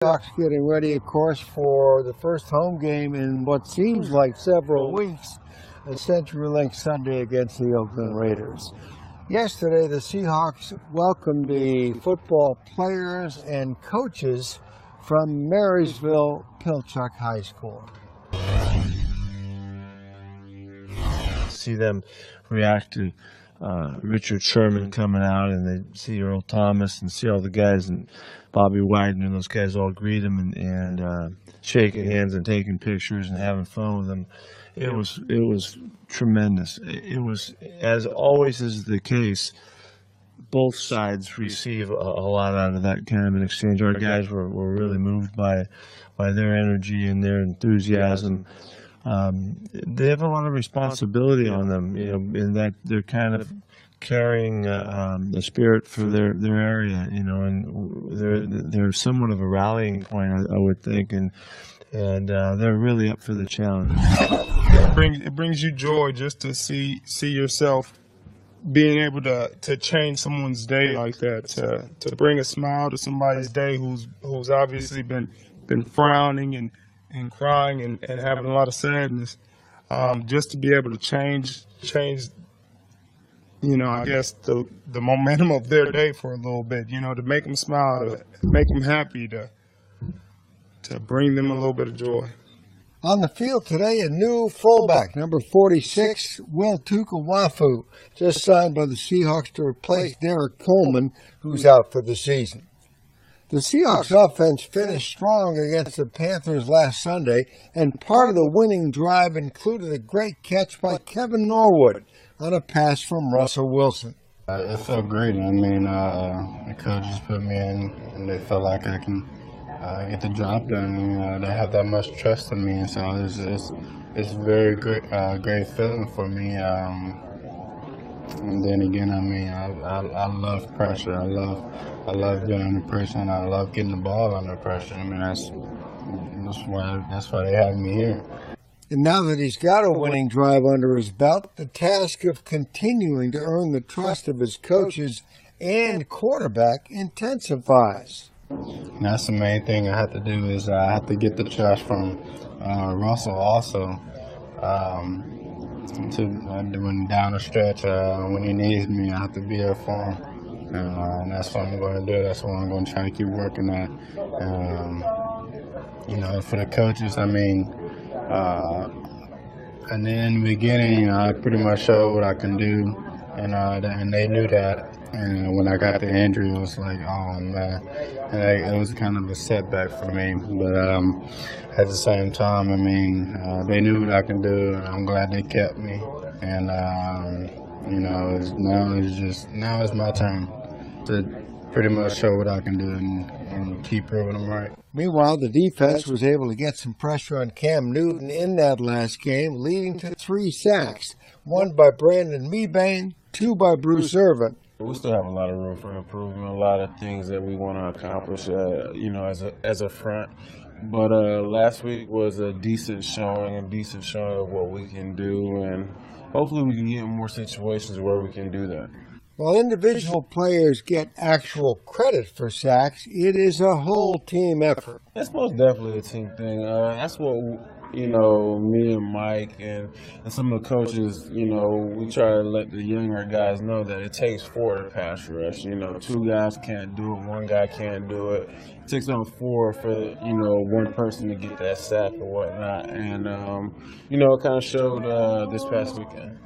Seahawks getting ready, of course, for the first home game in what seems like several weeks, a CenturyLink Sunday against the Oakland Raiders. Yesterday, the Seahawks welcomed the football players and coaches from Marysville Pilchuck High School. See them react to Richard Sherman coming out, and they see Earl Thomas and see all the guys, and Bobby Wagner and those guys all greet him and shaking hands and taking pictures and having fun with them. It was tremendous. It was, as always is the case, both sides receive a lot out of that kind of an exchange. Our guys were really moved by their energy and their enthusiasm. They have a lot of responsibility on them, in that they're kind of carrying the spirit for their area, and they're somewhat of a rallying point, I would think, and they're really up for the challenge. It brings you joy just to see yourself being able to change someone's day like that, to bring a smile to somebody's day who's obviously been frowning and crying and having a lot of sadness, just to be able to change, I guess the momentum of their day for a little bit, to make them smile, to make them happy, to bring them a little bit of joy. On the field today, a new fullback, number 46, Will Tukawafu, just signed by the Seahawks to replace Derek Coleman, who's out for the season. The Seahawks offense finished strong against the Panthers last Sunday, and part of the winning drive included a great catch by Kevin Norwood on a pass from Russell Wilson. It felt great. I mean, the coaches put me in, and they felt like I can get the job done. They have that much trust in me, and so it's very great feeling for me. And then again, I mean, I love pressure. I love being under pressure, and I love getting the ball under pressure. I mean, that's why they have me here. And now that he's got a winning drive under his belt, the task of continuing to earn the trust of his coaches and quarterback intensifies. That's the main thing I have to do, is I have to get the trust from Russell also. When down the stretch, when he needs me, I have to be there for him. And that's what I'm going to do. That's what I'm going to try to keep working at. For the coaches, I mean, and then in the beginning, I pretty much showed what I can do, and they knew that. And when I got the injury, it was like, oh man, and it was kind of a setback for me. But at the same time, I mean, they knew what I can do, and I'm glad they kept me. And now it's my turn to pretty much show what I can do and keep proving them right. Meanwhile, the defense was able to get some pressure on Cam Newton in that last game, leading to 3 sacks, 1 by Brandon Mebane, 2 by Bruce Irvin. We still have a lot of room for improvement, a lot of things that we want to accomplish, as a front. But last week was a decent showing of what we can do, and hopefully we can get in more situations where we can do that. While individual players get actual credit for sacks, it is a whole team effort. That's most definitely a team thing. That's what, me and Mike and some of the coaches, we try to let the younger guys know that it takes 4 to pass rush. 2 guys can't do it, 1 guy can't do it. It takes on 4 for, 1 person to get that sack or whatnot. And, it kind of showed this past weekend.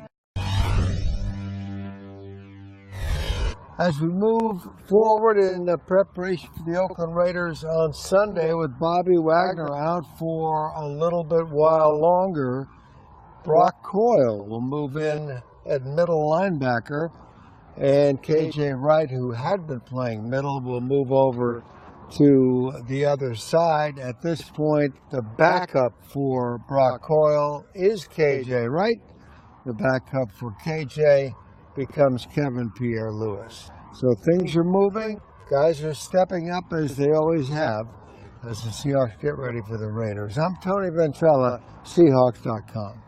As we move forward in the preparation for the Oakland Raiders on Sunday, with Bobby Wagner out for a little bit while longer, Brock Coyle will move in at middle linebacker, and KJ Wright, who had been playing middle, will move over to the other side. At this point, the backup for Brock Coyle is KJ Wright. The backup for KJ becomes Kevin Pierre-Louis. So things are moving. Guys are stepping up, as they always have, as the Seahawks get ready for the Raiders. I'm Tony Ventrella, Seahawks.com.